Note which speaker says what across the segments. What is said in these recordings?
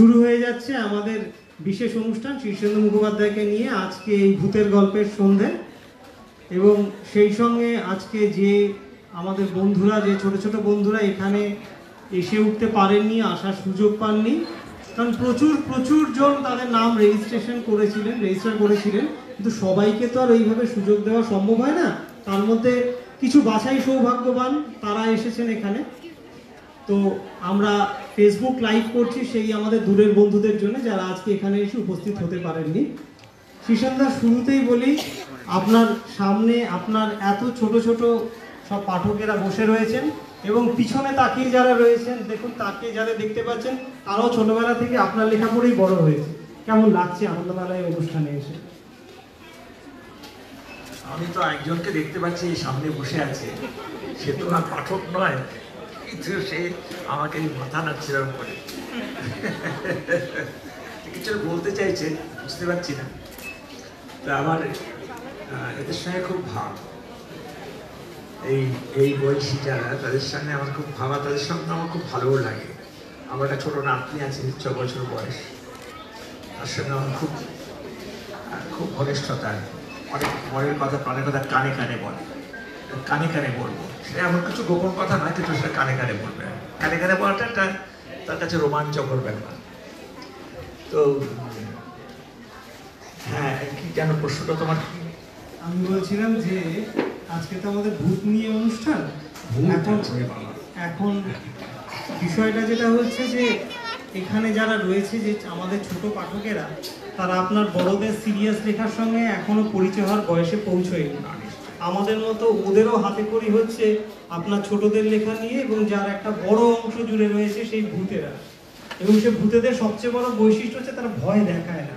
Speaker 1: শুরু হয়ে যাচ্ছে আমাদের বিশেষ অনুষ্ঠান শীর্ষেন্দু মুখোপাধ্যায়কে নিয়ে আজকে এই ভূতের গল্পের সন্ধে। এবং সেই সঙ্গে আজকে যে আমাদের বন্ধুরা, যে ছোট ছোট বন্ধুরা এখানে এসে উঠতে পারেননি, আসার সুযোগ পাননি, কারণ প্রচুর জন তাদের নাম রেজিস্টার করেছিলেন, কিন্তু সবাইকে তো আর এইভাবে সুযোগ দেওয়া সম্ভব হয় না। তার মধ্যে কিছু বাছাই সৌভাগ্যবান তারা এসেছেন এখানে। তো আমরা ফেসবুক লাইভ করছি সেই আমাদের দূরের বন্ধুদের জন্য যারা আজকে এখানে এসে উপস্থিত হতে পারেননি। শীর্ষেন্দা, শুরুতেই বলি, আপনার সামনে আপনার এত ছোট ছোট সব পাঠকেরা বসে রয়েছেন এবং পিছনে তাকিয়ে যারা রয়েছেন, দেখুন তাকিয়ে যারা দেখতে পাচ্ছেন তারাও ছোটবেলা থেকে আপনার লেখা পড়েই বড় হয়েছে। কেমন লাগছে আনন্দমেলায় অনুষ্ঠানে এসে?
Speaker 2: আমি তো একজনকে দেখতে পাচ্ছি সামনে বসে আছে, সে তো আর পাঠক নয়, কিন্তু সে আমাকে মাথা নাড়ছে এরকম করে, কিছু বলতে চাইছে, বুঝতে পারছি না। তা আমার এদের সঙ্গে খুব ভাব, এই বয়সী যারা, তাদের সঙ্গে আমার খুব ভাবা, তাদের সঙ্গে আমার খুব ভালোও লাগে। আমার একটা ছোটো নাতনি আছে, 6 বছর বয়স, তার সঙ্গে আমার খুব ঘনিষ্ঠতা। অনেক মনের কথা, প্রাণের কথা কানে কানে বলে, কানে কানে বলবো। সেটা এমন কিছু গোপন কথা নয়, কিন্তু সেটা কানে কানে বলবে। কানে কানে বলাটা একটা তার কাছে রোমাঞ্চকর ব্যাপার। তো হ্যাঁ, কি জানো প্রশ্নটা তোমার?
Speaker 1: আমি বলছিলাম যে আজকে তো আমাদের ভূত নিয়ে অনুষ্ঠান। এখন বিষয়টা যেটা হচ্ছে যে এখানে যারা রয়েছে, যে আমাদের ছোট পাঠকেরা, তারা আপনার বড়দের সিরিয়াস লেখার সঙ্গে এখনো পরিচয় হওয়ার বয়সে পৌঁছয়নি। আমাদের মতো ওদেরও হাতে খড়ি হচ্ছে আপনার ছোটদের লেখা নিয়ে, এবং যার একটা বড় অংশ জুড়ে রয়েছে সেই ভূতেরা। এবং সে ভূতেদের সবচেয়ে বড় বৈশিষ্ট্য হচ্ছে তারা ভয় দেখায় না,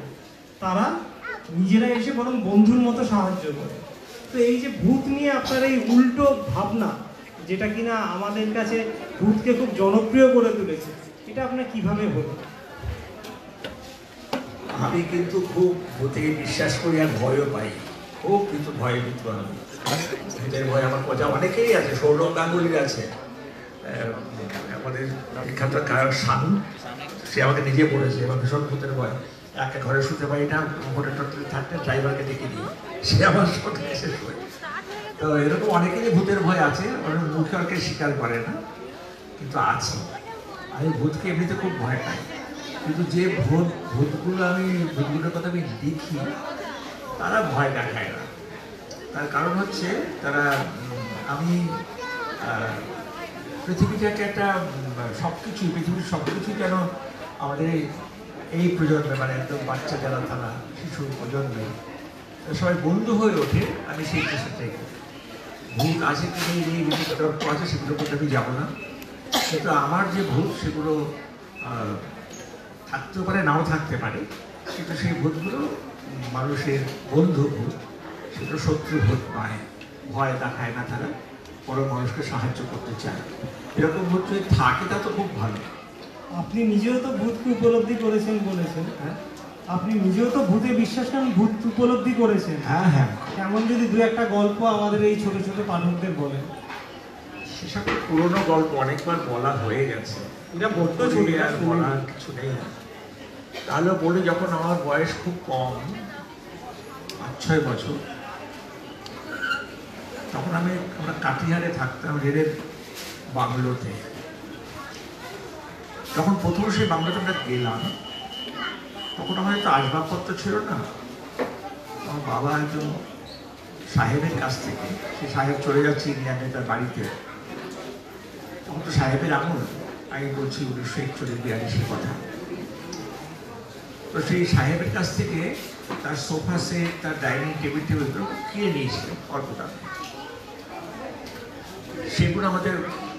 Speaker 1: তারা নিজেরা এসে বরং বন্ধুর মতো সাহায্য করে। তো এই যে ভূত নিয়ে আপনার এই উল্টো ভাবনা, যেটা কিনা আমাদের কাছে ভূতকে খুব জনপ্রিয় করে তুলেছে, এটা আপনার কিভাবে হলো?
Speaker 2: আমি কিন্তু খুব ভূতে বিশ্বাস করি আর ভয়ও পাই, খুব কিন্তু ভয় কিন্তু আমি ভূতের ভয় আমার কথা অনেকেই আছে। সৌরভ গাঙ্গুলির আছে, আমাদের বিখ্যাত গায়ক শানু, সে আমাকে নিজে বলেছে এবং ভীষণ ভূতের ভয়, একটা ঘরে শুতে পারি না, হোটেল টোটেলে থাকতে ড্রাইভারকে ডেকে দিই, সে আমার সঙ্গে এসে শোয়। তো এরকম অনেকেরই ভূতের ভয় আছে, অনেক মুখে অনেকে স্বীকার করে না, কিন্তু আছে। আমি ভূতকে এমনিতে খুব ভয় পাই, কিন্তু যে ভূতগুলোর কথা আমি দেখি, তারা ভয় দেখায় না। তার কারণ হচ্ছে তারা, আমি পৃথিবীটাকে একটা পৃথিবীর সব কিছুই যেন আমাদের এই প্রজন্মে, মানে একদম বাচ্চা যারা, তারা শিশুর প্রজন্মে সবাই বন্ধু হয়ে ওঠে, আমি সেই চেষ্টাটাই করি। ভূত আছে কি নেই, এই বিভিন্ন তর্ক আছে, সেগুলোর মধ্যে আমি যাবো না। কিন্তু আমার যে ভূত, সেগুলো থাকতেও পারে, নাও থাকতে পারে, কিন্তু সেই ভূতগুলো মানুষের বন্ধু ভূত, সেগুলো শত্রু ভূত নয়, ভয় দেখায় না, তারা বড় মানুষকে সাহায্য করতে চায়। এরকম ভূত যদি থাকে তা তো খুব ভালো।
Speaker 1: আপনি নিজেও তো ভূতকে উপলব্ধি করেছেন বলেছেন, হ্যাঁ? আপনি নিজেও তো ভূতে বিশ্বাস করেন, ভূত উপলব্ধি করেছেন।
Speaker 2: হ্যাঁ হ্যাঁ,
Speaker 1: এমন যদি দু একটা গল্প আমাদের এই ছোট ছোট পাঠকদের বলেন।
Speaker 2: সেসব পুরোনো গল্প অনেকবার বলা হয়ে গেছে,
Speaker 1: এটা বড্ড
Speaker 2: ছবি আর বলার কিছু নেই। তাহলে বলি, যখন আমার বয়স খুব কম, 5-6 বছর, তখন আমরা কাটিহারে থাকতাম, রেলের বাংলোতে। যখন প্রথম সেই বাংলোতে আমরা গেলাম, তখন আমাদের তো আসবাবপত্র ছিল না। আমার বাবা একজন সাহেবের কাছ থেকে, সে সাহেব চলে যাচ্ছে ইংল্যান্ডে তার বাড়িতে, তখন তো সাহেবের আমল, আমি বলছি 1941-42 কথা। তো সেই সাহেবের কাছ থেকে তার সোফা সেট, তার ডাইনিং টেবিলগুলো কিনে নিয়েছিল অল্প দামে। সেগুলো আমাদের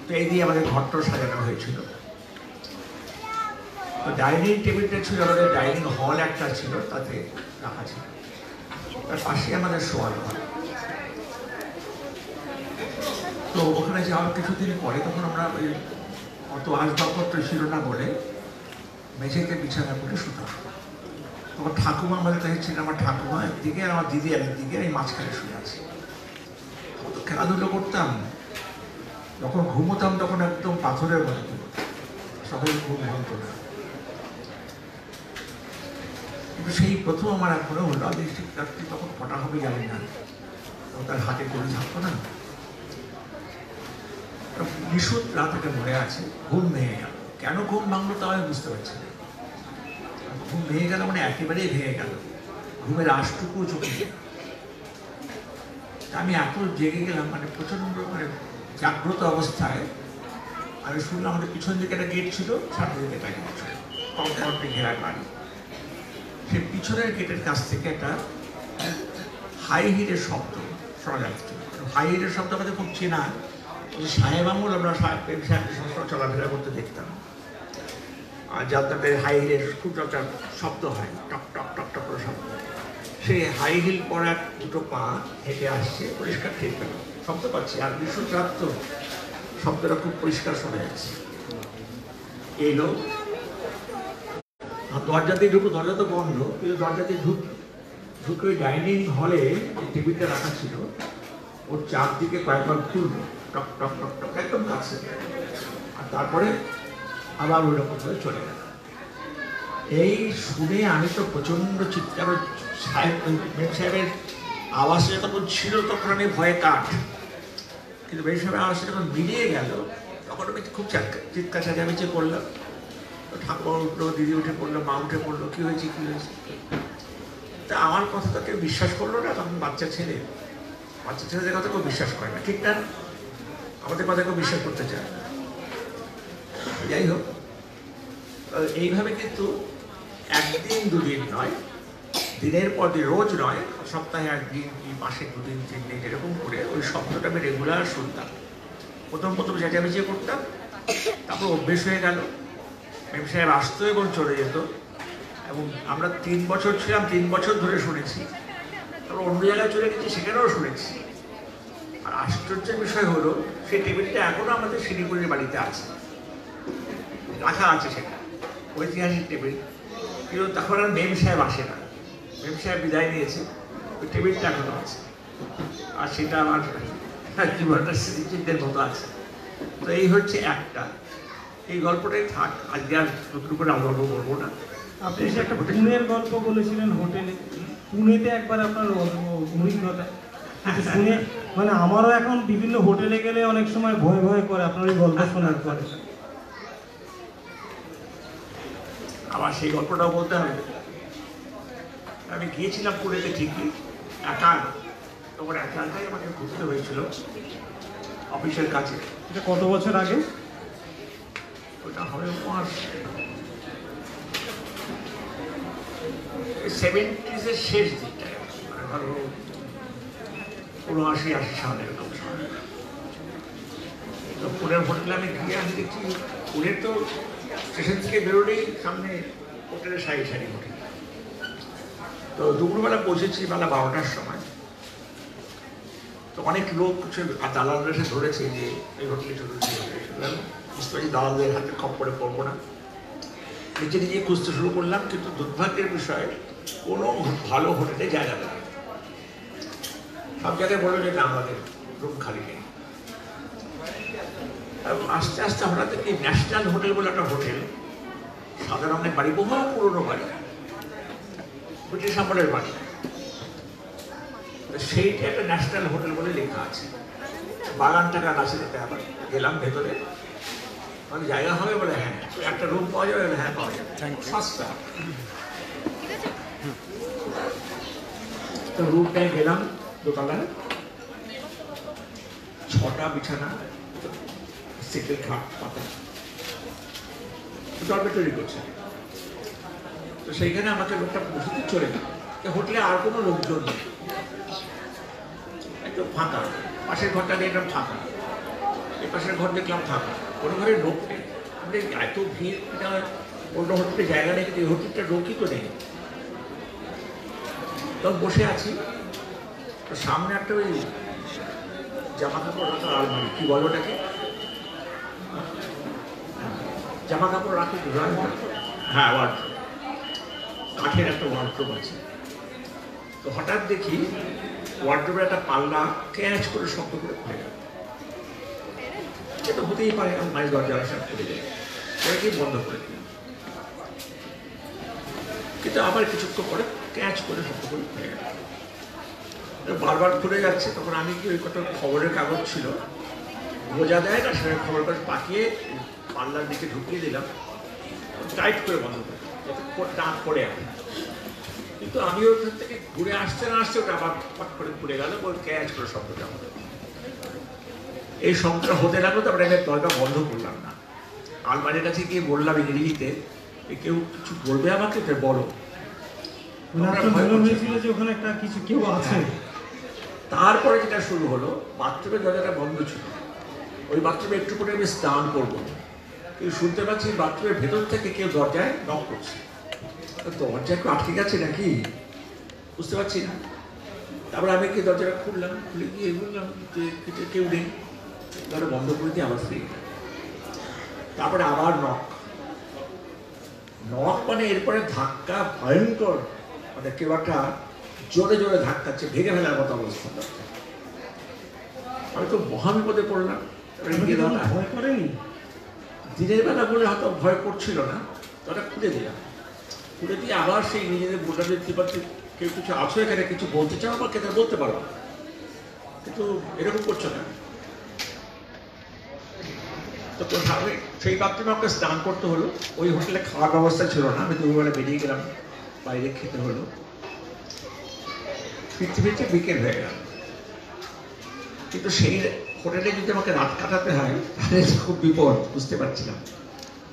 Speaker 2: পেয়ে দিয়ে আমাদের ঘরটাও সাজানো হয়েছিল। তো ডাইনিং টেবিলটা ছিল আমাদের, ডাইনিং হল একটা ছিল, তাতে রাখা ছিল, তার পাশে আমাদের শোয়ার ঘর। তো ওখানে যাওয়ার কিছুদিন পরে, তখন আমরা ওই অত আসবাবপত্র ছিল না বলে মেঝেতে বিছানা করে শুতাম। তখন ঠাকুমা আমাদের কাছে ছিল, আমার ঠাকুমা একদিকে আর আমার দিদি একদিকে, এই মাঝখানে শুয়ে আছে। তো খেলাধুলো করতাম, যখন ঘুমোতাম তখন একদম পাথরের মতো, সবাই ঘুম ভাঙত না। সেই প্রথম আমার এক মনে হলো আমি রাত্রি তখন কটা হবে জানি না, তখন তার হাতে গড়ি থাকতো না, নিশুত রাত এটা মনে আছে। ঘুম ভেঙে গেল, কেন ঘুম ভাঙলো তাও আমি বুঝতে পারছি না। ঘুম ভেঙে গেল মানে একেবারেই ভেঙে গেল, ঘুমের আশটুকু চোখে। আমি এত জেগে গেলাম, মানে প্রচন্ড মানে জাগ্রত অবস্থায় আমি শুনলাম আমাদের পিছন দিকে একটা গেট ছিল, সামনে দিকে একটা গেট ছিল, কম্পাউন্ডে ঘেরা গাড়ি। সে পিছনের গেটের কাছ থেকে একটা হাই হিটের শব্দ শোনা যাচ্ছে। হাই হিটের শব্দ আমাদের খুব চেনা, সাহেব আমল আমরা সাহেব সবসময় চলাফেরা করতে দেখতাম, আর যাত্রাতে হাই হিলের খুব একটা শব্দ হয়, টক টক টক টক করে শব্দ। সেই হাই হিল পরা দুটো পা হেঁটে আসছে, পরিষ্কার ঠিক পেল, শব্দ পাচ্ছি, আর বিশ্বরাত তো শব্দটা খুব পরিষ্কার শোনা যাচ্ছে। এলো, দরজা দিয়ে ঢুকলো, দরজা তো বন্ধ, কিন্তু দরজা দিয়ে ঢুকে ওই ডাইনিং হলে যে টেবিলটা রাখা ছিল ওর চারদিকে কয়েকবার খুললো, টক টক টক টক, একদম কাছে, আর তারপরে আবার ওই রকম করে চলে গেল। এই শুনে আমি তো প্রচন্ড চিৎকার, মেম সাহেবের আওয়াজে যখন ছিল তখন আমি ভয়ে কাঠ, কিন্তু মেম সাহেবের আওয়াজটা যখন মিলিয়ে গেল তখন আমি খুব চিৎকার চেঁচামেচি করলাম। ঠাকুর উঠলো, দিদি উঠে পড়লো, মা উঠে পড়লো, কী হয়েছে কী হয়েছে। তা আমার কথা তো কেউ বিশ্বাস করলো না, তখন বাচ্চা ছেলেদের কথা কেউ বিশ্বাস করে না, ঠিক না? আমাদের কথা কেউ বিশ্বাস করতে চায় না। যাই হোক, এইভাবে কিন্তু একদিন দুদিন নয়, দিনের পর দিন, রোজ নয়, সপ্তাহে একদিন কি মাসে দুদিন 3 দিন এরকম করে ওই শব্দটা আমি রেগুলার শুনতাম। প্রথম চেঁচামেচি করতাম, তারপর অভ্যেস হয়ে গেল। মেম সাহেব আসতো এবং চলে যেত, এবং আমরা 3 বছর ছিলাম, 3 বছর ধরে শুনেছি। তারপর অন্য জায়গায় চলে গেছি, সেখানেও শুনেছি। আর আশ্চর্যের বিষয় হলো সেই টেবিলটা এখনো আমাদের শিলিগুড়ির বাড়িতে আছে, রাখা আছে, সেটা ঐতিহাসিক টেবিল। কিন্তু তখন আর মেম সাহেব আসে না, মেম সাহেব বিদায় নিয়েছে, ওই টেবিলটা এখনো আছে, আর সেটা আমার জীবনটা স্মৃতিচিহ্নের মতো আছে। তো এই হচ্ছে একটা, এই গল্পটাই থাক, আজকে আর নতুন করে গল্প করবো না।
Speaker 1: আপনি সে একটা পুনের গল্প বলেছিলেন হোটেলে, পুনেতে একবার আপনার অভিজ্ঞতা শুনে, মানে আমারও এখন বিভিন্ন হোটেলে গেলে অনেক সময় ভয় ভয় করে আপনার এই গল্প শোনার পরে।
Speaker 2: আবার সেই গল্পটাও বলতে হবে। আমি গিয়েছিলাম পুনেতে ঠিকই, একা, তখন একাই আমাকে ঘুরতে হয়েছিল অফিসের কাছে।
Speaker 1: এটা কত বছর আগে?
Speaker 2: ওটা হবে 70s শেষ দিকটায়, মানে ধরো 79-80 সাল এরকম সময়। তো পুনের হোটেলে আমি গিয়ে আমি দেখছি, পুনের তো স্টেশন থেকে বেরোলেই সামনে হোটেলের সারি সারি হোটেল। তো দুপুরবেলা পৌঁছেছি বেলা 12টার সময়। তো অনেক লোক দালালরা এসে ধরেছে যে এই হোটেলে চলে বুঝতে পারছি দালালদের হাতে খপ্পরে পড়বো না, নিজে নিজে খুঁজতে শুরু করলাম। কিন্তু দুর্ভাগ্যের বিষয়, কোনো ভালো হোটেলে জায়গা পেলাম, সব জায়গায় বললো যে না, আমাদের রুম খালি নেই। আস্তে আস্তে হঠাৎ দেখি ন্যাশনাল হোটেল বলে একটা হোটেল, সাদা রঙের বাড়ি, বহু পুরোনো বাড়ি, ব্রিটিশ আমলের বাড়ি। সেইটা একটা ন্যাশনাল হোটেল বলে লেখা আছে, বাগান টাগান আছে। যেতে আবার গেলাম ভেতরে, মানে জায়গা হবে বলে, হ্যাঁ একটা রুম পাওয়া যাবে, হ্যাঁ পাওয়া যাবে, সস্তা। তো রুমটায় গেলাম, দোতলায়, 6টা বিছানা, সিটের খাট পাতা, ডরমেটরি করছে। তো সেইখানে আমাকে লোকটা বসতে চলে গেল। হোটেলে আর কোনো লোকজন নেই, একদম ফাঁকা, পাশের ঘরটা দেখলাম ফাঁকা, এই পাশের ঘর দেখলাম ফাঁকা, কোনো ঘরে লোক নেই। আমি এত ভিড়, এটা অন্য হোটেলে জায়গা নেই, কিন্তু এই হোটেলটা লোকই তো নেই। তখন বসে আছি, তো সামনে একটা ওই জামা কাপড় রাখা আলমারি, কি বলো ওটাকে, জামা কাপড় রাখে, হ্যাঁ ওয়ার্ড্রোব, কাঠের একটা ওয়ার্ড্রোব আছে। তো হঠাৎ দেখি ওয়ার্ড্রোবের একটা পাল্লা ক্যাচ করে শব্দ করে খুলে গেল। এটা হতেই পারে, আমি মাঝ দরজা আসা খুলে যায়, ওরা কি বন্ধ করে দিলাম। কিন্তু আবার কিছুক্ষণ পরে ক্যাচ করে শব্দ করে হয়ে গেল। বারবার ঘুরে যাচ্ছে। তখন আমি কি ওই কত খবরের কাগজ ছিল, বোঝা দেয় না, সেটা খবরের কাগজ পাকিয়ে পাল্লার দিকে ঢুকিয়ে দিলাম, টাইট করে বন্ধ করে দাঁত পড়ে আসে। কিন্তু আমি ওখান থেকে ঘুরে আসতে না আসতে ওটা আবার ফট করে ঘুরে গেল, ওই ক্যাচ করে শব্দটা হলো। এই শব্দটা হতে লাগলো, তারপরে আমি দরজা বন্ধ করলাম না, আলমারির কাছে গিয়ে বললাম ইংরেজিতে, কেউ কিছু বলবে আমাকে, বলো। তারপরে যেটা শুরু হলো, বাথরুমের দরজাটা বন্ধ ছিল, ওই বাথরুমে একটু করে আমি স্নান করবো, কিন্তু শুনতে পাচ্ছি বাথরুমের ভেতর থেকে কেউ দরজায় নক করছে। দরজা একটু আটকে গেছে নাকি বুঝতে পারছি না। তারপরে আমি কি দরজাটা খুললাম, খুলে গিয়ে বললাম কেউ নেই, দরজা বন্ধ করে দিয়ে আবার ফ্রি। তারপরে আবার নক, মানে এরপরে ধাক্কা ভয়ঙ্কর, মানে কেউ একটা জোরে জোরে ধাক্কাচ্ছে, ভেঙে ফেলার মতো অবস্থা। আমি তো মহাবিপদে পড়লাম।
Speaker 1: ভয় করেনি?
Speaker 2: দিনের বেলা বলে হয়তো ভয় করছিল না, ওটা খুলে দিলাম, খুলে দিয়ে আবার সেই নিজেদের বললাম যে কেউ কিছু আছো এখানে, কিছু বলতে চাও বা কেটে বলতে পারো, কিন্তু এরকম করছো না। তো সেই বাথরুমে আমাকে স্নান করতে হলো। ওই হোটেলে খাওয়ার ব্যবস্থা ছিল না, আমি দুপুরবেলা বেরিয়ে গেলাম, বাইরে খেতে হলো। ফিরতে ফিরতে বিকেল হয়ে গেল। কিন্তু সেই হোটেলে যদি আমাকে রাত কাটাতে হয় তাহলে খুব বিপদ, বুঝতে পারছিলাম।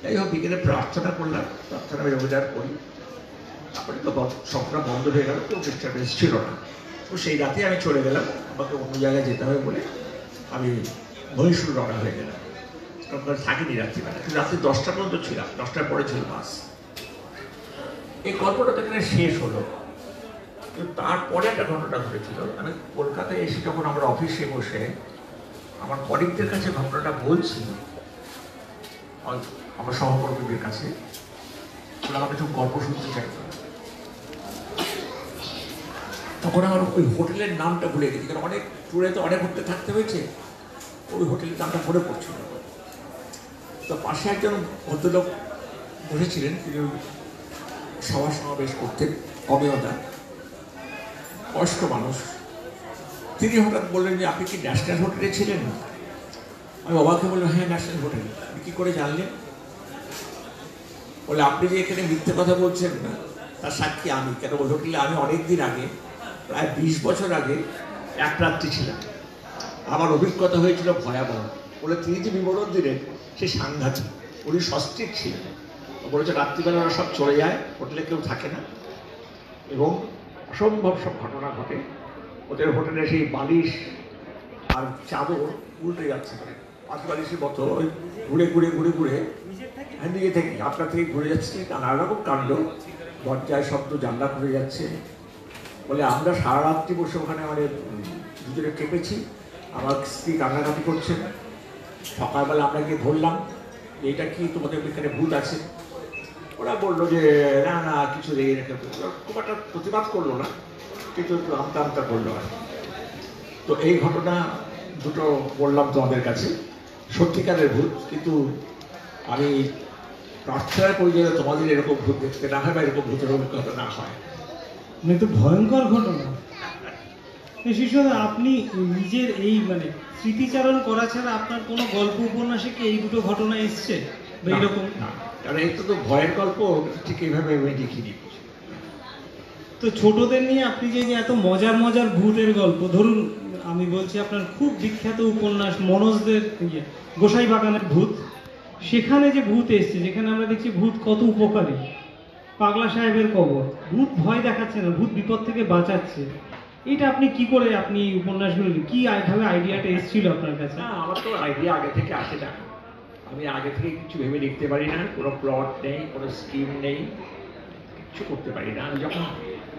Speaker 2: যাই হোক, বিকেলে প্রার্থনা করলাম, প্রার্থনা আমি রোজার করি। তারপরে তো সবটা বন্ধ হয়ে গেল, কেউ ডিস্টার্বেন্স ছিল না। তো সেই রাতে আমি চলে গেলাম, আমাকে অন্য জায়গায় যেতে হবে বলে আমি মহীশূর রওনা হয়ে গেলাম। ওখানে থাকিনি রাত্রিবেলা, কিন্তু রাত্রি 10টা পর্যন্ত ছিলাম, 10টার পরে ছিল বাস। এই গল্পটা তো এখানে শেষ হলো। কিন্তু তারপরে একটা ঘটনা ঘটেছিল। আমি কলকাতায় এসে যখন আমরা অফিসে বসে আমার কলিগদের কাছে ঘটনাটা বলছি, আমার সহকর্মীদের কাছে, আমার কিছু গল্প শুনতে চাই, তখন আমার ওই হোটেলের নামটা ভুলে গেছি, কারণ অনেক ট্যুরে তো অনেক হোটেলে থাকতে হয়েছে, ওই হোটেলের নামটা মনে পড়ছিল। তো পাশে একজন ভদ্রলোক বসেছিলেন, তিনি সভা সমাবেশ করতেন, অমেয়দা, বয়স্ক মানুষ। তিনি হঠাৎ বললেন যে আপনি কি ন্যাশনাল হোটেলে ছিলেন? আমি অবাকে বললাম হ্যাঁ ন্যাশনাল হোটেল। আপনি কী করে জানলেন? বলে আপনি যে এখানে মিথ্যে কথা বলছেন না তার সাক্ষী আমি। কেন ওই হোটেলে আমি অনেকদিন আগে, প্রায় 20 বছর আগে এক রাত্রি ছিলাম, আমার অভিজ্ঞতা হয়েছিল ভয়াবহ। বলে তিনি যে বিবরণ দিলেন সে সাংঘাতিক, উনি সস্ত্রীক ছিলেন। বলেছে রাত্রিবেলা ওরা সব চলে যায়, হোটেলে কেউ থাকে না, এবং অসম্ভব সব ঘটনা ঘটে। ওদের হোটেলে সেই বালিশ আর চাদর উল্টে যাচ্ছে, মানে পাঁচ বালিশের মতো ওই ঘুরে ঘুরে ঘুরে ঘুরে নিজে থেকে আপনার থেকে ঘুরে যাচ্ছে, নানা রকম কাণ্ড, দরজায় শব্দ, জানলা খুলে যাচ্ছে। বলে আমরা সারা রাত্রি বসে ওখানে আমাদের দুজনে কেঁপেছি, আমার স্ত্রী কান্নাকাটি করছেন। সকালবেলা আমরা গিয়ে ধরলাম এইটা কি তোমাদের এখানে ভূত আছে? ওরা বললো যে না না কিছু নেই, খুব একটা প্রতিবাদ করলো না, কিন্তু একটু আমতা আমতা করলো আর। তো এই ঘটনা দুটো বললাম তোমাদের কাছে, সত্যিকারের ভূত। কিন্তু আমি প্রার্থনার পরিচয়ে তোমাদের এরকম ভূত দেখতে না হয় বা এরকম ভূতের অভিজ্ঞতা না হয়।
Speaker 1: মানে তো ভয়ঙ্কর ঘটনা। শিশুদা, আপনি নিজের এই মানে স্মৃতিচারণ করা ছাড়া আপনার কোনো গল্প উপন্যাসে কি এই দুটো ঘটনা এসছে এইরকম?
Speaker 2: না, কারণ এই তো ভয়ের গল্প ঠিক এইভাবে আমি দেখিনি।
Speaker 1: তো ছোটদের নিয়ে আপনি যে এত মজার মজার ভূতের গল্প, ধরুন আমি বলছি আপনার খুব বিখ্যাত উপন্যাস মনোজদের গোসাই বাগানের ভূত, সেখানে যে ভূত এসছে, যেখানে আমরা দেখছি ভূত কত উপকারী, পাগলা সাহেবের কবর, ভূত ভয় দেখাচ্ছে না, ভূত বিপদ থেকে বাঁচাচ্ছে। এটা আপনি কি করে আপনি উপন্যাসগুলো কি ভাবে আইডিয়াটা এসেছিল আপনার কাছে?
Speaker 2: না, আমার তো আইডিয়া আগে থেকে আসে না, আমি আগে থেকে কিছু ভেবে লিখতে পারি না, কোনো প্লট নেই, কোনো স্কিম নেই, কিচ্ছু করতে পারি না। আমি যখন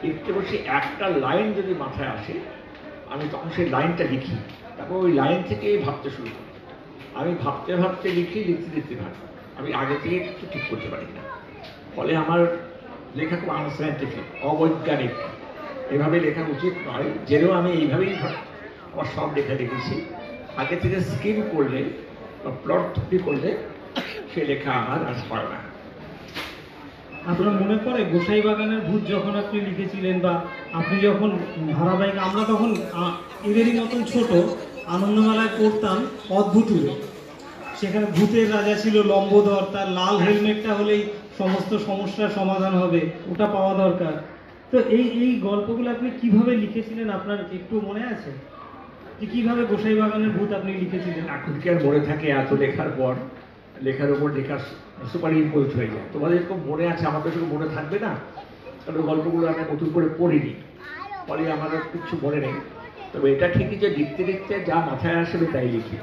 Speaker 2: লিখতে বসি একটা লাইন যদি মাথায় আসে আমি তখন সেই লাইনটা লিখি, তারপর ওই লাইন থেকেই ভাবতে শুরু করি। আমি ভাবতে ভাবতে লিখি, লিখতে লিখতে ভাবি, আমি আগে থেকে কিছু ঠিক করতে পারি না। ফলে আমার লেখা খুব আনসাইন্টিফিক, অবৈজ্ঞানিক, এভাবে লেখা উচিত নয়। যেন আমি এইভাবেই আমার সব লেখা লিখেছি, আগে থেকে স্কিম করলে বা প্লট তৈরি করলে সে লেখা আমার আর হয় না।
Speaker 1: আপনার মনে পড়ে গোসাই বাগানের ভূত যখন আপনি লিখেছিলেন, বা আপনি যখন ধারাবাহিক, আমরা তখন এদেরই মতন ছোট আনন্দমেলায় পড়তাম অদ্ভুতুরে, সেখানে ভূতের রাজা ছিল লম্বোদর, তার লাল হেলমেটটা হলেই সমস্ত সমস্যার সমাধান হবে, ওটা পাওয়া দরকার। তো এই গল্পগুলো আপনি কিভাবে লিখেছিলেন, আপনার একটু মনে আছে যে কিভাবে গোসাই বাগানের ভূত আপনি লিখেছিলেন?
Speaker 2: এখন কি আর মনে থাকে, এত লেখার পর লেখার উপর লেখা সুপার ইম্পোজ হয়ে যায়। তোমাদের এরকম মনে আছে, আমাদের তো মনে থাকবে না, কারণ গল্পগুলো আমি নতুন করে পড়িনি, ফলে আমার কিছু মনে নেই। তবে এটা ঠিকই যে লিখতে লিখতে যা মাথায় আসবে তাই লিখি।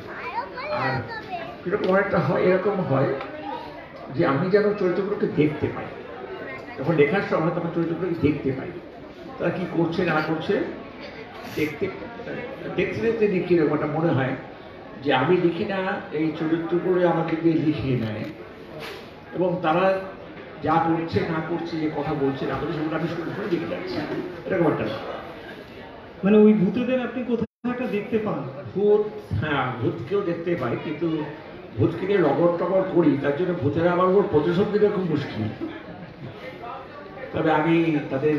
Speaker 2: আর এরকম অনেকটা হয়, এরকম হয় যে আমি যেন চরিত্রগুলোকে দেখতে পাই, যখন লেখার সময় তখন চরিত্রগুলোকে দেখতে পাই, তারা কি করছে না করছে দেখতে দেখতে দেখতে লিখি। এরকম একটা মনে হয় যে আমি লিখি না, এই চরিত্রগুলো আমাকে দিয়ে লিখিয়ে নেয়, এবং তারা যা করছে না করছে, যে কথা বলছে না বলছে, সেগুলো আমি শুনে শুনে লিখে যাচ্ছি, এরকম একটা।
Speaker 1: মানে ওই ভূতেদের আপনি কোথাও একটা দেখতে পান?
Speaker 2: ভূত, হ্যাঁ, ভূতকেও দেখতে পাই, কিন্তু ভূতকে নিয়ে রগড় টগড় করি, তার জন্য ভূতেরা আমার উপর প্রতিশোধ দিতে খুব মুশকিল। তবে আমি তাদের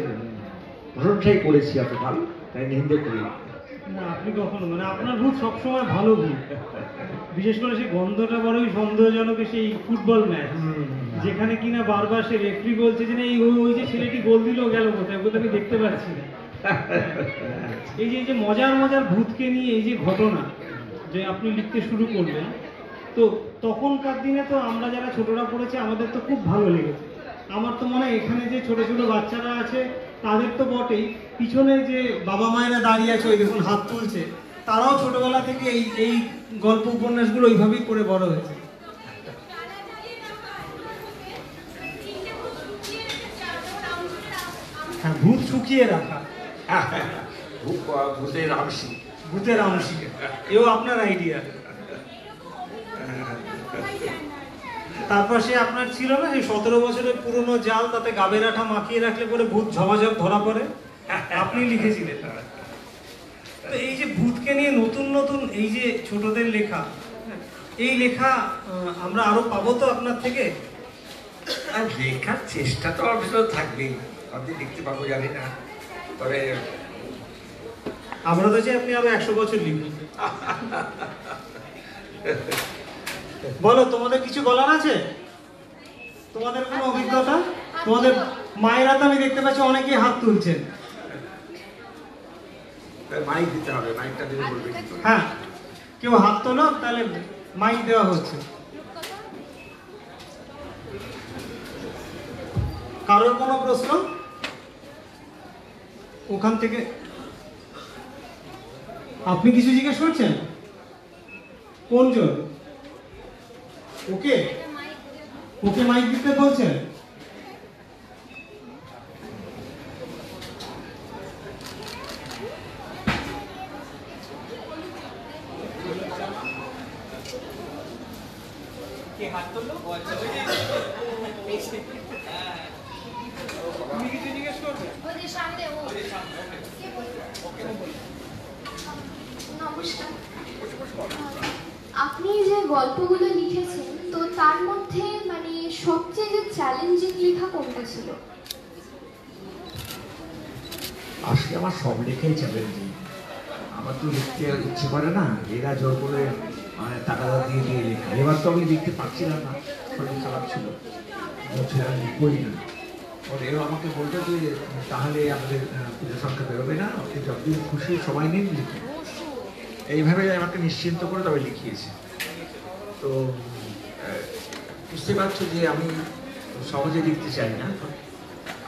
Speaker 2: প্রশংসাই করেছি এতকাল, তাই নিন্দে করি
Speaker 1: না। আপনি কখনো, মানে আপনার ভূত সবসময় ভালো ভূত, বিশেষ করে সেই গন্ধটা বড়ই সন্দেহজনক, সেই ফুটবল ম্যাচ যেখানে কিনা বারবার সে রেফারি বলছে যে ওই যে ছেলেটি গোল দিল গেল কোথায়, ওগুলো আমি দেখতে পাচ্ছি না। এই যে মজার মজার ভূতকে নিয়ে এই যে ঘটনা যে আপনি লিখতে শুরু করলেন, তো তখনকার দিনে তো আমরা যারা ছোটরা পড়েছি আমাদের তো খুব ভালো লেগেছে। আমার তো মনে হয় এখানে যে ছোট ছোট বাচ্চারা আছে তাদের তো বটেই, পিছনে যে বাবা মায়েরা দাঁড়িয়ে আছে ওই দেখুন হাত তুলছে, তারাও ছোটবেলা থেকে এই গল্প উপন্যাসগুলো ওইভাবেই পড়ে বড় হয়েছে। হ্যাঁ, ভূত শুকিয়ে রাখা,
Speaker 2: ভূতের আমসি,
Speaker 1: ভূতের আমসি, এও আপনার আইডিয়া। তারপর সে আপনার ছিল না যে 17 বছরের পুরনো জাল, তাতে গাবের আঠা মাখিয়ে রাখলে পরে ভূত ঝমাঝম ধরা পড়ে, আপনি লিখেছিলেন। তো এই যে ভূতকে নিয়ে নতুন নতুন এই যে ছোটদের লেখা, এই লেখা আমরা আরো পাবো তো আপনার থেকে?
Speaker 2: আর লেখার চেষ্টা তো আমার ভিতরে থাকবেই, আপনি লিখতে পারবো জানি না, তবে
Speaker 1: আমরা তো চাই আপনি আরো 100 বছর লিখুন। বলো, তোমাদের কিছু বলার আছে? তোমাদের কোনো অভিজ্ঞতা? তোমাদের মায়েরা তো আমি দেখতে পাচ্ছি অনেকেই হাত তুলছেন।
Speaker 2: মাইক দিতে হবে, মাইকটা দিলে বলবে।
Speaker 1: হ্যাঁ, কেউ হাত তোলো, তাহলে মাইক দেওয়া হচ্ছে। কারোর কোনো প্রশ্ন? ওখান থেকে আপনি কিছু জিজ্ঞেস করছেন? কোনজন? ওকে ওকে মাইক দিতে বলছেন?
Speaker 3: আপনি যে গল্পগুলো লিখেছেন, তো তার মধ্যে মানে সবচেয়ে যে চ্যালেঞ্জিং লেখা কোনটা ছিল?
Speaker 2: আসলে আমার সব লেখাই চ্যালেঞ্জিং। আমার তো লিখতে ইচ্ছে করে না, এরা জোর করে মানে টাকা দিয়ে দিয়ে লেখা। এবার তো আমি লিখতে পারছিলাম না, শরীর খারাপ ছিল, বলছে আমি লিখবই না। ওরা এও আমাকে বলতো যে তাহলে আমাদের পুজো সংখ্যা বেরোবে না, আপনি যতদিন খুশি সময় নিন লিখুন। এইভাবে আমাকে নিশ্চিন্ত করে তবে লিখিয়েছি। তো বুঝতে পারছো যে আমি সহজে লিখতে চাই না,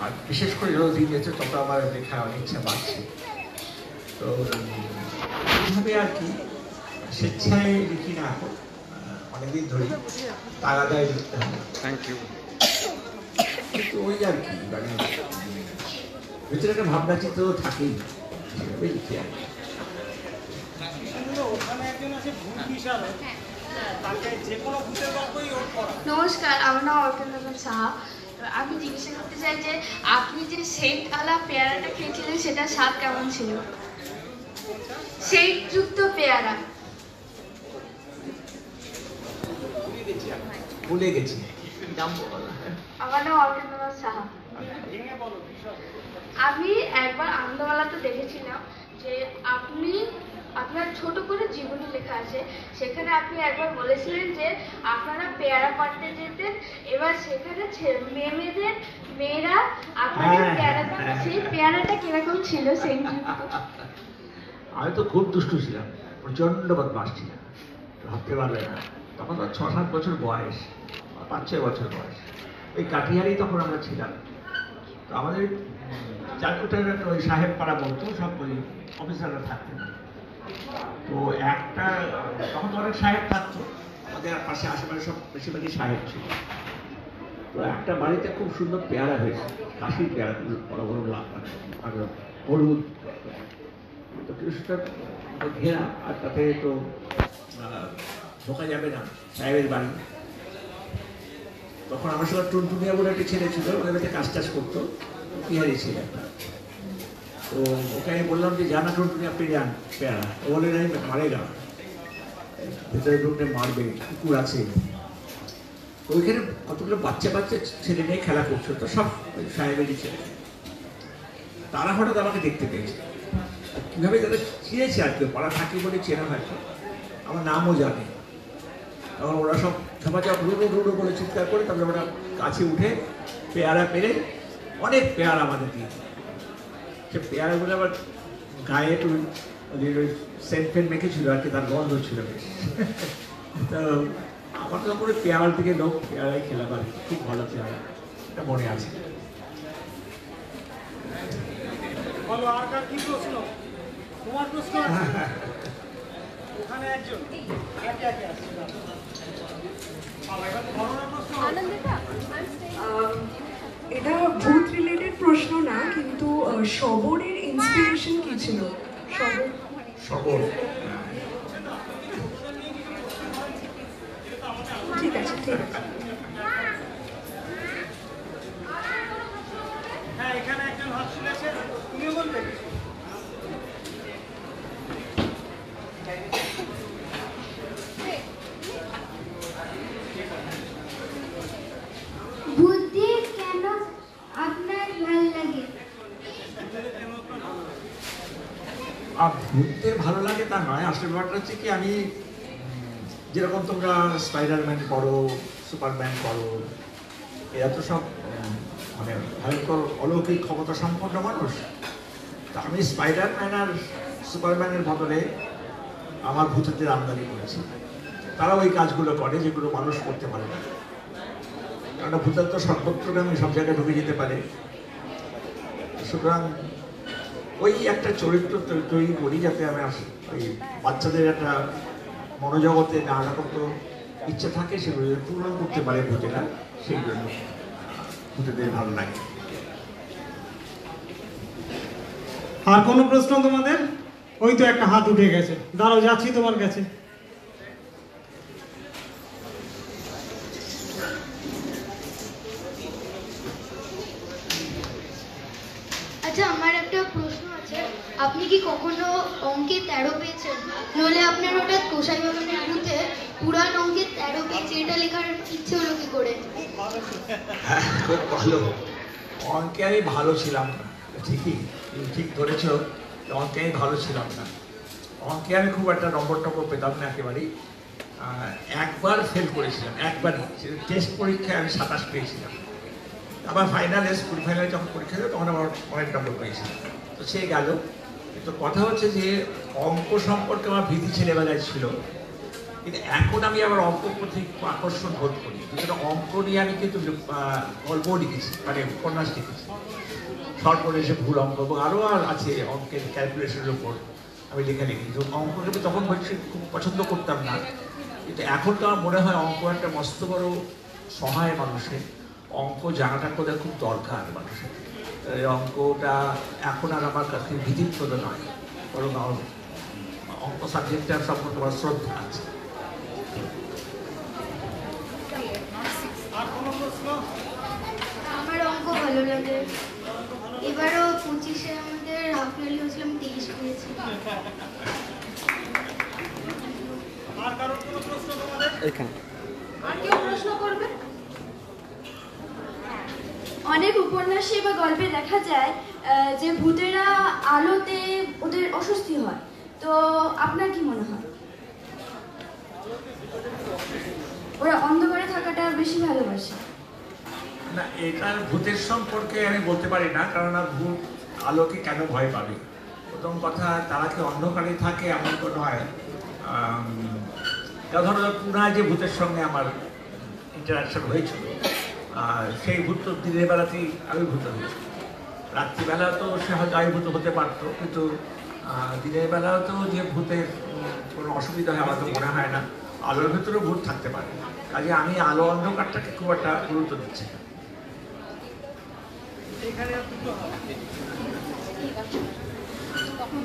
Speaker 2: আর বিশেষ করে যত দিন যাচ্ছে তত আমার লেখা অনেক ইচ্ছা বাড়ছে। তো এইভাবে আর কি স্বেচ্ছায় লিখি না এখন, অনেকদিন ধরে তাগাদায় লিখতে হবে। Thank you. কিন্তু ওই আর কি মানে ভিতরে একটা ভাবনা চিন্তা তো থাকেই, সেভাবে লিখি আর কি।
Speaker 3: নমস্কার, আমার নাম অর্পণা সাহা। আমি জিজ্ঞাসা করতে চাই যে আপনি যে সেন্ট আলা পেয়ারাটা খেয়েছিলেন সেটা স্বাদ কেমন ছিল? সেন্ট যুক্ত পেয়ারা।
Speaker 2: ভুলে গেছি, নাম বলা।
Speaker 3: আমার নাম অর্কেন্দ্রনাথ সাহা। আমি একবার আনন্দমেলাতে দেখেছিলাম যে আপনার ছোট করে জীবনী লেখা আছে, সেখানে আপনি একবার বলেছিলেন যে আপনারা পেয়ারা পাড়তে যেতেন, এবার সেখানে মেয়েরা আপনাদের পেয়ারা, সেই পেয়ারাটা কিরকম ছিল সেই?
Speaker 2: আমি তো খুব দুষ্টু ছিলাম, প্রচন্ড বদমাস ছিলাম, ভাবতে পারবে না। তখন তো 6-7 বছর বয়স, 5-6 বছর বয়স। ওই কাঠিহারি তখন আমরা ছিলাম। তো আমাদের চারকোটার ওই সাহেব পাড়া বলতো, সব ওই অফিসাররা থাকতেন। তো একটা তখন তো অনেক সাহেব থাকতো, আমাদের পাশে আশেপাশে সব বেশিরভাগই সাহেব ছিল। তো একটা বাড়িতে খুব সুন্দর পেয়ারা হয়েছে, কাশির পেয়ারা, বড় বড় লাভ আর হলুদ। তো কিছুটা ঘেরা, আর তাতে তো ঢোকা যাবে না, সাহেবের বাড়ি। তখন আমার সঙ্গে টুনটুনিয়া বলে একটা ছেলে ছিল, ওদের বাড়িতে কাজ টাজ করতো, বিহারি ছিল একটা। তো ওকে আমি বললাম যে জানা টুনটুনি আপনি যান পেয়ারা, ও বলে নাই মারেগা, ভেতরে ঢুকলে মারবে, কুকুর আছে। তো ওইখানে কতগুলো বাচ্চা ছেলে নিয়ে খেলা করছে, তো সব সাহেবেরই ছেলে। তারা হঠাৎ আমাকে দেখতে পেয়েছে, কীভাবে তাদের চিনেছে আর কি, পাড়া থাকি বলে চেনা হয়তো, আমার নামও জানে। তখন ওরা সব ঝাপাঝাপ রুডো রুডো করে চিৎকার করে, তারপরে ওরা কাছে উঠে পেয়ারা পেরে অনেক পেয়ারা আমাদের দিয়ে। সে পেয়ারাগুলো আবার গায়ে একটু ওই সেন্ট ফেন্ট মেখেছিল আর কি, তার গন্ধ ছিল বেশ। তো আমার তো করে পেয়ারার দিকে লোক পেয়ারাই খেলা পারে, খুব ভালো পেয়ারা, এটা মনে আছে।
Speaker 1: বলো আর কার কি প্রশ্ন? তোমার প্রশ্ন ওখানে একজন একে একে আসছে।
Speaker 4: এটা ভূত রিলেটেড প্রশ্ন না, কিন্তু শবরের ইন্সপিরেশন কি ছিল?
Speaker 2: শবর
Speaker 4: ঠিক আছে, ঠিক আছে।
Speaker 1: হ্যাঁ, এখানে একজন হাত তুলেছে, তুমিও বলবে।
Speaker 5: বুদ্ধি কেন আপনার ভালো লাগে?
Speaker 2: ঘুরতে ভালো লাগে তা নয়, আসলে ব্যাপারটা হচ্ছে কি, আমি যেরকম তোমরা স্পাইডারম্যান পড়ো, সুপারম্যান পড়ো, এরা তো সব মানে ভয়ঙ্কর অলৌকিক ক্ষমতা সম্পন্ন মানুষ। তা আমি স্পাইডারম্যান আর সুপারম্যানের বদলে আমার ভূতেদের আমদানি করেছি। তারা ওই কাজগুলো করে যেগুলো মানুষ করতে পারে না, কারণ ভূতের তো সর্বত্রগামী, সব জায়গায় ঢুকে যেতে পারে। সুতরাং ওই একটা চরিত্র তৈরি করি যাতে আমি ওই বাচ্চাদের একটা মনোজগতে নানা রকম ইচ্ছা থাকে, সেগুলো পূরণ করতে পারে ভূতেরা, সেই জন্য ভূতেদের ভালো লাগে।
Speaker 1: আর কোনো প্রশ্ন তোমাদের? ওই তো একটা হাত উঠে গেছে, দাঁড়াও যাচ্ছি তোমার কাছে।
Speaker 5: আচ্ছা, আমার একটা প্রশ্ন আছে, আপনি কি কখনো অঙ্কে 13 পেয়েছেন? নইলে আপনার হঠাৎ গোসাই বাগানের ভূতে পুরাণ অঙ্কে 13 পেয়েছে, এটা লেখার ইচ্ছে হলো কি করে?
Speaker 2: হ্যাঁ, খুব ভালো। অঙ্কে আমি ভালো ছিলাম না, ঠিকই, তুমি ঠিক ধরেছ, অঙ্কে আমি ভালো ছিলাম না। অঙ্কে আমি খুব একটা নম্বর পেতাম না একেবারেই। একবার ফেল করেছিলাম, একবারই টেস্ট পরীক্ষায় আমি 27 পেয়েছিলাম। আবার ফাইনালে, স্কুল ফাইনালে যখন পরীক্ষা ছিল তখন আমার অনেক নম্বর পেয়েছিলাম। তো সে গেল। তো কথা হচ্ছে যে অঙ্ক সম্পর্কে আমার ভীতি ছেলেবেলায় ছিল, কিন্তু এখন আমি আবার অঙ্ক প্রতি আকর্ষণ বোধ করি। কিন্তু অঙ্ক নিয়ে আমি কিন্তু গল্পও লিখেছি, মানে উপন্যাস লিখেছি, সর্বশেষে ভুল অঙ্ক, এবং আরও আছে অঙ্কের ক্যালকুলেশনের উপর আমি লেখালেখি। তো অঙ্ককে আমি তখন খুব পছন্দ করতাম না, কিন্তু এখন তো আমার মনে হয় অঙ্ক একটা মস্ত বড় সহায় মানুষের। অঙ্ক জানাটা কোথায় খুব দরকার মানুষের। অঙ্কটা এখন আর আমার কাছে ভীতিপ্রদ নয়, বরং আমার অঙ্ক সাবজেক্টটার সম্পর্কে আমার শ্রদ্ধা আছে।
Speaker 5: আমার অঙ্ক ভালো লাগে। এবারও 25-এ আমাদের হাফ ইয়ারলি হয়েছিল, আমি 23 পেয়েছি।
Speaker 1: আর কারোর কোনো প্রশ্ন তোমাদের?
Speaker 4: আর কেউ প্রশ্ন করবে?
Speaker 3: অনেক উপন্যাসে বা গল্পে দেখা যায় যে ভূতেরা আলোতে ওদের অস্বস্তি হয়, তো আপনার কি মনে হয় ওরা অন্ধকারে থাকাটা বেশি ভালোবাসে?
Speaker 2: না, এটার ভূতের সম্পর্কে আমি বলতে পারি না, কারণ ভূত আলোকে কেন ভয় পাবে। প্রথম কথা, তারা কি অন্ধকারে থাকে এমন তো নয়। ধরো পুনায় যে ভূতের সঙ্গে আমার ইন্টারাকশন হয়েছিল, সেই ভূত তো দিনের বেলাতেই আবির্ভূত হয়েছিল। রাত্রিবেলা তো সে হয়তো আবির্ভূত হতে পারতো, কিন্তু দিনের বেলাও তো যে ভূতের কোনো অসুবিধা হয় আমার তো মনে হয় না। আলোর ভেতরেও ভূত থাকতে পারে, কাজে আমি আলো অন্ধকারটাকে খুব একটা গুরুত্ব দিচ্ছি না।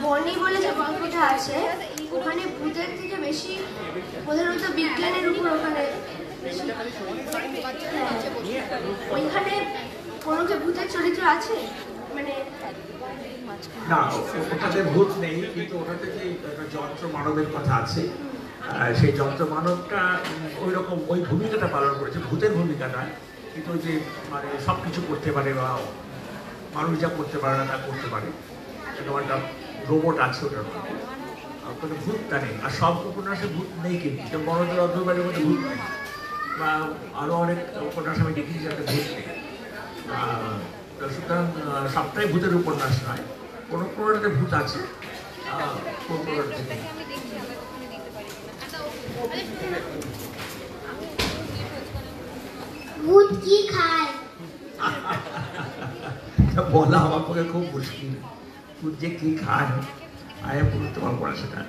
Speaker 3: বনি বলে যে গল্পটা আছে, ওখানে ভূতের থেকে বেশি প্রধানত বিজ্ঞানের উপর ওখানে ওইখানে কোনো যে ভূতের চরিত্র আছে, মানে
Speaker 2: না, ওটাতে ভূত নেই, কিন্তু ওটাতে যে যন্ত্র মানবের কথা আছে, সেই যন্ত্র মানবটা ওই রকম ওই ভূমিকাটা পালন করেছে, ভূতের ভূমিকা নয়, কিন্তু যে মানে সব কিছু করতে পারে বা মানুষ যা করতে পারে না তা করতে পারে, এরকম একটা রোবট আছে ওটার মধ্যে। কোনো ভূতটা নেই, আর সব উপন্যাসে ভূত নেই, কিন্তু বড়দের অন্ধকারের মধ্যে ভূত নেই, বা আরও অনেক উপন্যাস আমি দেখেছি যাতে ভূত নেই। সুতরাং সবটাই ভূতের উপন্যাস নয়, কোনো কোনোটাতে ভূত আছে, কোনো কোনোটাতে নেই।
Speaker 5: ভূত কি খায়?
Speaker 2: বলা আমার পক্ষে খুব মুশকিল। ভূত যে কি খায় আয়া বলতে পারবো না সেটা।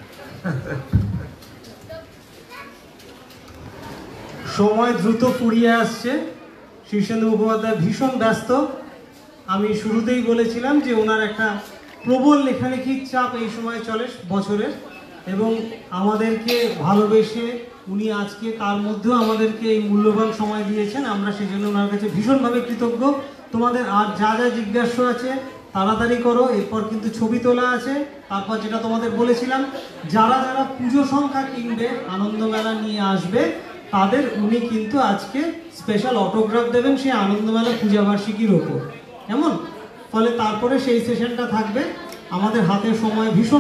Speaker 1: সময় দ্রুত ফুরিয়ে আসছে, শীর্ষেন্দু মুখোপাধ্যায় ভীষণ ব্যস্ত। আমি শুরুতেই বলেছিলাম যে ওনার একটা প্রবল লেখালেখির চাপ এই সময় চলে বছরের, এবং আমাদেরকে ভালোবেসে উনি আজকে তার মধ্যেও আমাদেরকে এই মূল্যবান সময় দিয়েছেন। আমরা সেজন্য ওনার কাছে ভীষণভাবে কৃতজ্ঞ। তোমাদের আর যা যা জিজ্ঞাস্য আছে তাড়াতাড়ি করো, এরপর কিন্তু ছবি তোলা আছে। তারপর যেটা তোমাদের বলেছিলাম, যারা যারা পুজো সংখ্যা কিনবে, আনন্দমেলা নিয়ে আসবে, তাদের উনি কিন্তু আজকে স্পেশাল অটোগ্রাফ দেবেন সেই আনন্দমেলা পূজাবার্ষিকীর ওপর, কেমন? ফলে তারপরে সেই সেশনটা থাকবে। আমাদের হাতে সময় ভীষণ